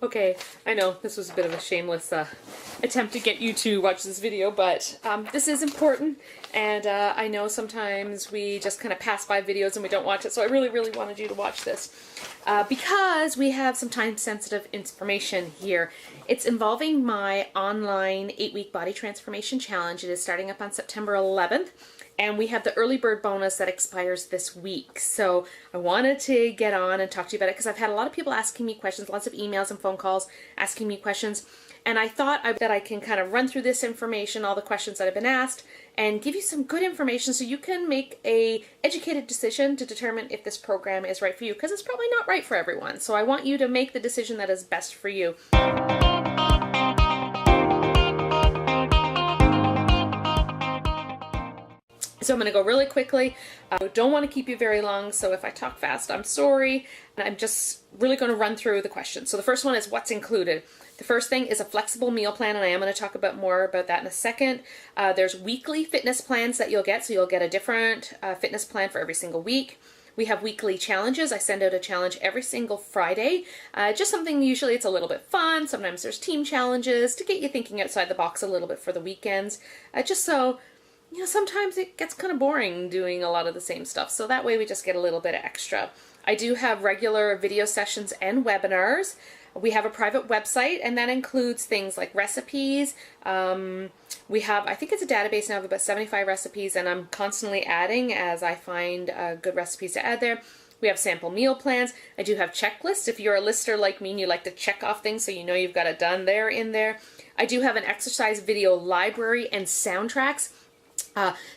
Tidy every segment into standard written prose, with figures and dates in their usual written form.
Okay, I know this was a bit of a shameless attempt to get you to watch this video, but this is important, and I know sometimes we just kind of pass by videos and we don't watch it, so I really, really wanted you to watch this because we have some time-sensitive information here. It's involving my online 8-week body transformation challenge. It is starting up on September 11th. And we have the early bird bonus that expires this week. So I wanted to get on and talk to you about it because I've had a lot of people asking me questions, lots of emails and phone calls asking me questions. And I thought that I can kind of run through this information, all the questions that have been asked, and give you some good information so you can make a educated decision to determine if this program is right for you, because it's probably not right for everyone. So I want you to make the decision that is best for you. So I'm going to go really quickly. I don't want to keep you very long, so if I talk fast, I'm sorry. And I'm just really going to run through the questions. So the first one is what's included. The first thing is a flexible meal plan, and I am going to talk about more about that in a second. There's weekly fitness plans that you'll get, so you'll get a different fitness plan for every single week. We have weekly challenges. I send out a challenge every single Friday. Just something, usually it's a little bit fun. Sometimes there's team challenges to get you thinking outside the box a little bit for the weekends. Just so, you know, sometimes it gets kind of boring doing a lot of the same stuff. So that way we just get a little bit extra. I do have regular video sessions and webinars. We have a private website, and that includes things like recipes. We have, I think it's a database now of about 75 recipes, and I'm constantly adding as I find good recipes to add there. We have sample meal plans. I do have checklists. If you're a lister like me and you like to check off things so you know you've got it done, they're in there. I do have an exercise video library and soundtracks.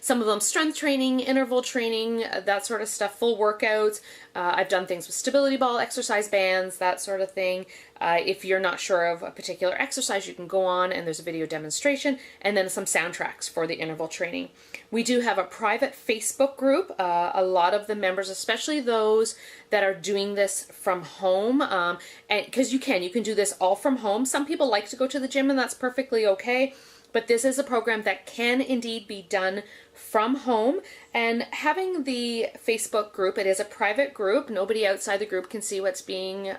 Some of them strength training, interval training, that sort of stuff, full workouts. I've done things with stability ball, exercise bands, that sort of thing. If you're not sure of a particular exercise, you can go on and there's a video demonstration, and then some soundtracks for the interval training. We do have a private Facebook group. A lot of the members, especially those that are doing this from home, and because you can do this all from home. Some people like to go to the gym, and that's perfectly okay. But this is a program that can indeed be done from home. And having the Facebook group, it is a private group. Nobody outside the group can see what's being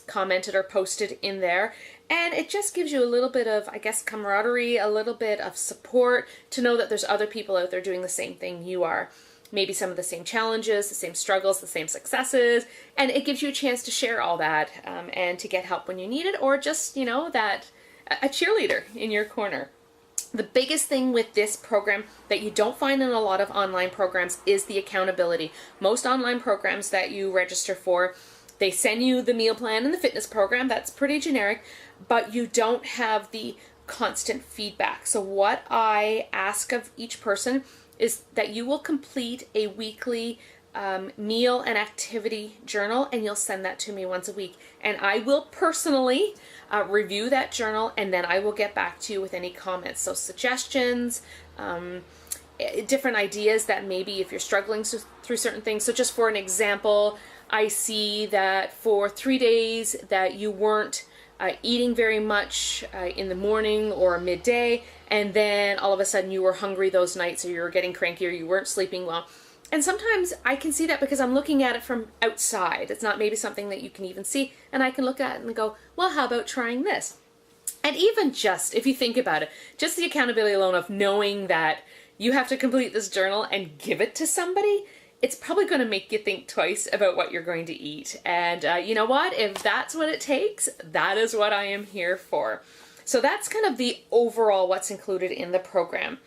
commented or posted in there. And it just gives you a little bit of, I guess, camaraderie, a little bit of support to know that there's other people out there doing the same thing you are. Maybe some of the same challenges, the same struggles, the same successes. And it gives you a chance to share all that and to get help when you need it, or just, you know, that a cheerleader in your corner. The biggest thing with this program that you don't find in a lot of online programs is the accountability. Most online programs that you register for, they send you the meal plan and the fitness program. That's pretty generic, but you don't have the constant feedback. So what I ask of each person is that you will complete a weekly meal and activity journal, and you'll send that to me once a week, and I will personally review that journal, and then I will get back to you with any comments, so suggestions, different ideas that maybe if you're struggling through certain things. So just for an example, I see that for 3 days that you weren't eating very much in the morning or midday, and then all of a sudden you were hungry those nights, or you were getting cranky, or you weren't sleeping well. And sometimes I can see that because I'm looking at it from outside. It's not maybe something that you can even see, and I can look at it and go, well, how about trying this? And even just, if you think about it, just the accountability alone of knowing that you have to complete this journal and give it to somebody, it's probably going to make you think twice about what you're going to eat. And you know what? If that's what it takes, that is what I am here for. So that's kind of the overall what's included in the program.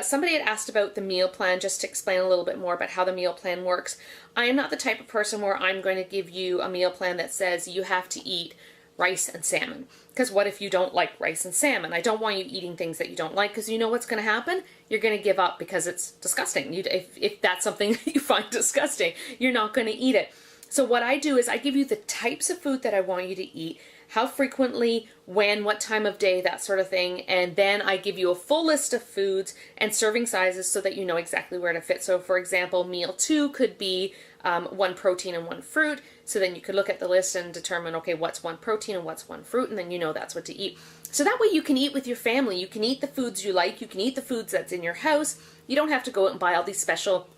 Somebody had asked about the meal plan, just to explain a little bit more about how the meal plan works. I am not the type of person where I'm going to give you a meal plan that says you have to eat rice and salmon. Because what if you don't like rice and salmon? I don't want you eating things that you don't like, because you know what's going to happen? You're going to give up because it's disgusting. If that's something that you find disgusting, you're not going to eat it. So what I do is I give you the types of food that I want you to eat, how frequently, when, what time of day, that sort of thing. And then I give you a full list of foods and serving sizes so that you know exactly where to fit. So for example, meal 2 could be 1 protein and 1 fruit. So then you could look at the list and determine, okay, what's 1 protein and what's 1 fruit, and then you know that's what to eat. So that way you can eat with your family. You can eat the foods you like. You can eat the foods that's in your house. You don't have to go out and buy all these special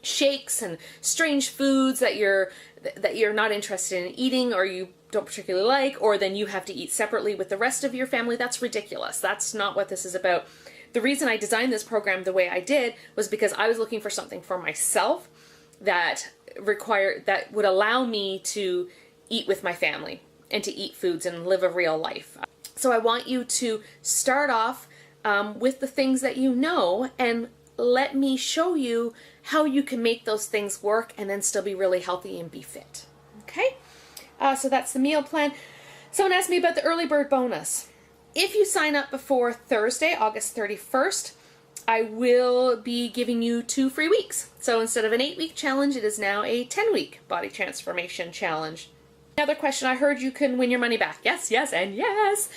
shakes and strange foods that you're not interested in eating or you don't particularly like, or then you have to eat separately with the rest of your family. That's ridiculous. That's not what this is about. The reason I designed this program the way I did was because I was looking for something for myself that would allow me to eat with my family and to eat foods and live a real life. So I want you to start off with the things that you know, and let me show you how you can make those things work and then still be really healthy and be fit. Okay? So that's the meal plan. Someone asked me about the Earlybird Bonus. If you sign up before Thursday, August 31st, I will be giving you 2 free weeks. So instead of an 8-week challenge, it is now a 10-week body transformation challenge. Another question, I heard you can win your money back. Yes, yes, and yes.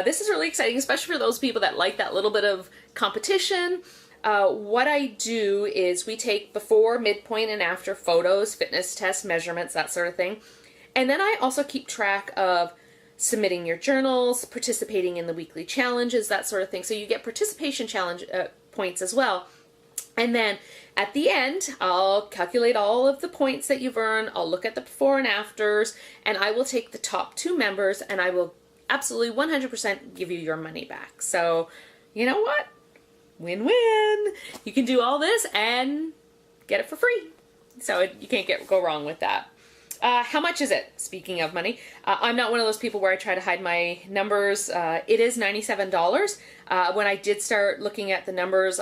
This is really exciting, especially for those people that like that little bit of competition. What I do is we take before, midpoint, and after photos, fitness tests, measurements, that sort of thing. And then I also keep track of submitting your journals, participating in the weekly challenges, that sort of thing. So you get participation challenge points as well. And then at the end, I'll calculate all of the points that you've earned. I'll look at the before and afters, and I will take the top 2 members, and I will absolutely 100% give you your money back. So, you know what? Win-win. You can do all this and get it for free. So you can't go wrong with that. How much is it? Speaking of money, I'm not one of those people where I try to hide my numbers. It is $97. When I did start looking at the numbers,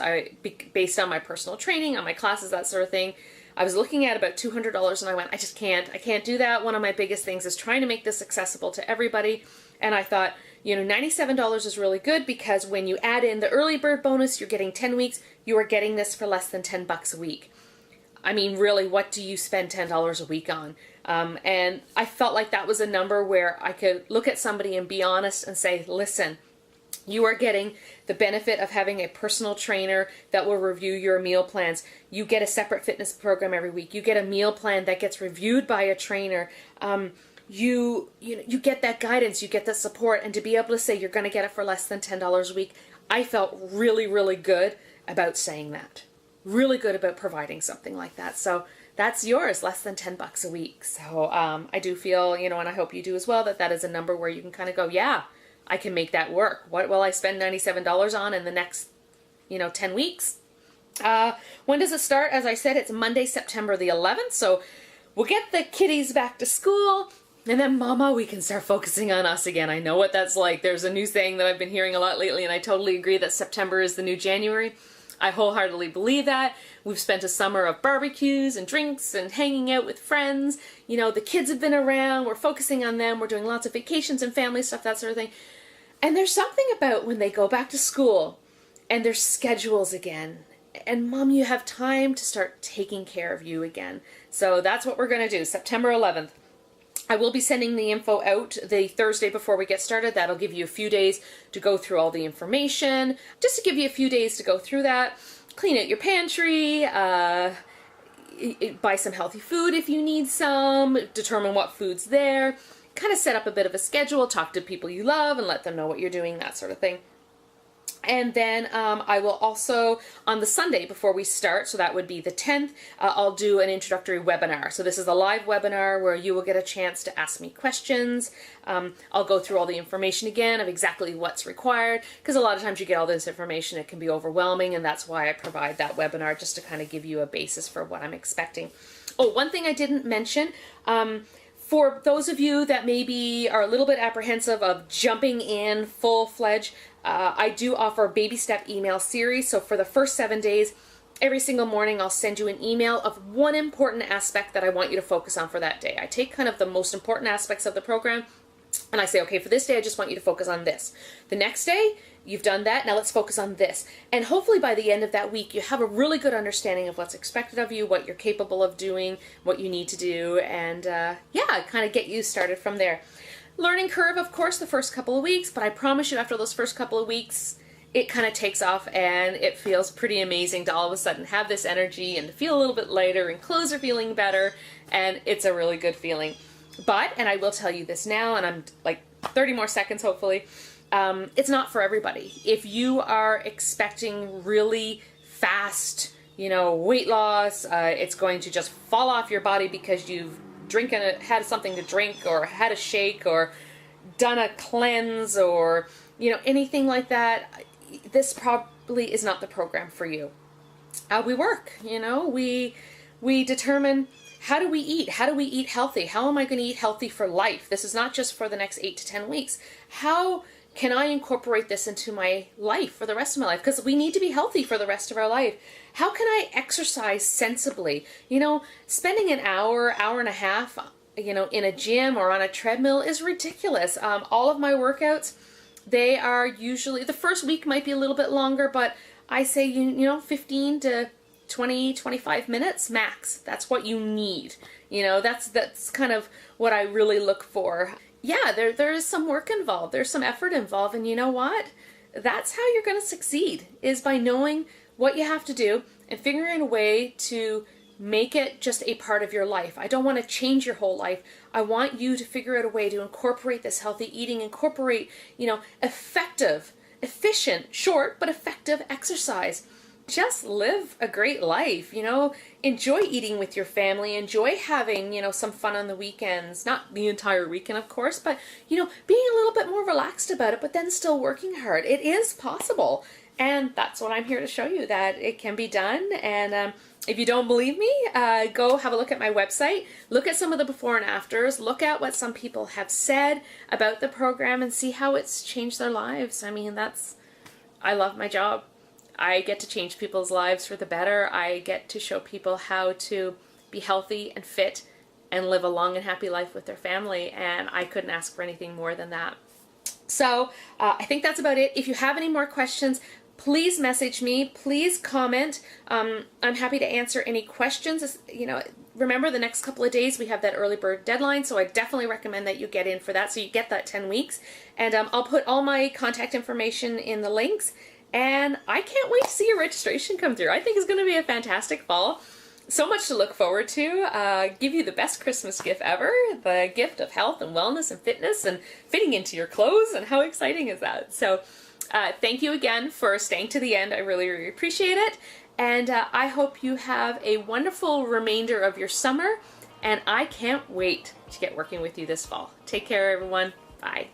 based on my personal training, on my classes, that sort of thing, I was looking at about $200 and I went, I can't do that. One of my biggest things is trying to make this accessible to everybody. And I thought, you know, $97 is really good because when you add in the early bird bonus, you're getting 10 weeks, you are getting this for less than $10 a week. I mean, really, what do you spend $10 a week on? And I felt like that was a number where I could look at somebody and be honest and say, listen, you are getting the benefit of having a personal trainer that will review your meal plans. You get a separate fitness program every week. You get a meal plan that gets reviewed by a trainer. You get that guidance, you get that support, and to be able to say you're going to get it for less than $10 a week, I felt really, really good about saying that. Really good about providing something like that. So that's yours, less than $10 a week. So I do feel, you know, and I hope you do as well, that is a number where you can kind of go, yeah, I can make that work. What will I spend $97 on in the next, 10 weeks? When does it start? As I said, it's Monday, September the 11th. So we'll get the kiddies back to school. And then, Mama, we can start focusing on us again. I know what that's like. There's a new saying that I've been hearing a lot lately, and I totally agree that September is the new January. I wholeheartedly believe that. We've spent a summer of barbecues and drinks and hanging out with friends. The kids have been around. We're focusing on them. We're doing lots of vacations and family stuff, that sort of thing. And there's something about when they go back to school and their schedules again. And, Mom, you have time to start taking care of you again. So that's what we're going to do, September 11th. I will be sending the info out the Thursday before we get started. That'll give you a few days to go through all the information. Just to give you a few days to go through that. Clean out your pantry, buy some healthy food if you need some, determine what food's there, kind of set up a bit of a schedule, talk to people you love and let them know what you're doing, that sort of thing. And then I will also, on the Sunday before we start, so that would be the 10th, I'll do an introductory webinar. So this is a live webinar where you will get a chance to ask me questions. I'll go through all the information again of exactly what's required, because a lot of times you get all this information, it can be overwhelming, and that's why I provide that webinar, just to kind of give you a basis for what I'm expecting. Oh, one thing I didn't mention, for those of you that maybe are a little bit apprehensive of jumping in full-fledged, I do offer a baby step email series. So for the first 7 days, every single morning I'll send you an email of one important aspect that I want you to focus on for that day. I take kind of the most important aspects of the program and I say, okay, for this day I just want you to focus on this. The next day, you've done that, now let's focus on this. And hopefully by the end of that week, you have a really good understanding of what's expected of you, what you're capable of doing, what you need to do, and yeah, kind of get you started from there. Learning curve, of course, the first couple of weeks, but I promise you after those first couple of weeks, it kind of takes off and it feels pretty amazing to all of a sudden have this energy and to feel a little bit lighter and clothes are feeling better, and it's a really good feeling. But, and I will tell you this now, and I'm like 30 more seconds hopefully, it's not for everybody. If you are expecting really fast you know, weight loss. It's going to just fall off your body because you've had something to drink, or had a shake, or done a cleanse, or, you know, anything like that. This probably is not the program for you. We work, you know, we determine, how do we eat? How do we eat healthy? How am I going to eat healthy for life? This is not just for the next 8 to 10 weeks. How can I incorporate this into my life for the rest of my life? Because we need to be healthy for the rest of our life. How can I exercise sensibly? You know, spending an hour, hour and a half, you know, in a gym or on a treadmill is ridiculous. All of my workouts, they are usually, the first week might be a little bit longer, but I say, you know, 15 to 20, 25 minutes max. That's what you need. You know, that's kind of what I really look for. Yeah, there is some work involved. There's some effort involved. And you know what? That's how you're going to succeed, is by knowing what you have to do and figuring a way to make it just a part of your life. I don't want to change your whole life. I want you to figure out a way to incorporate this healthy eating, incorporate, you know, effective, efficient, short, but effective exercise. Just live a great life, you know, enjoy eating with your family, enjoy having, you know, some fun on the weekends, not the entire weekend, of course, but, you know, being a little bit more relaxed about it, but then still working hard. It is possible. And that's what I'm here to show you, that it can be done. And if you don't believe me, go have a look at my website, look at some of the before and afters, look at what some people have said about the program and see how it's changed their lives. I mean, I love my job. I get to change people's lives for the better. I get to show people how to be healthy and fit and live a long and happy life with their family, and I couldn't ask for anything more than that. So I think that's about it. If you have any more questions, please message me, please comment. I'm happy to answer any questions. You know, remember, the next couple of days we have that early bird deadline, so I definitely recommend that you get in for that so you get that 10 weeks. And I'll put all my contact information in the links. And I can't wait to see your registration come through. I think it's going to be a fantastic fall. So much to look forward to. Give you the best Christmas gift ever. The gift of health and wellness and fitness and fitting into your clothes. And how exciting is that? So thank you again for staying to the end. I really, really appreciate it. And I hope you have a wonderful remainder of your summer. And I can't wait to get working with you this fall. Take care, everyone. Bye.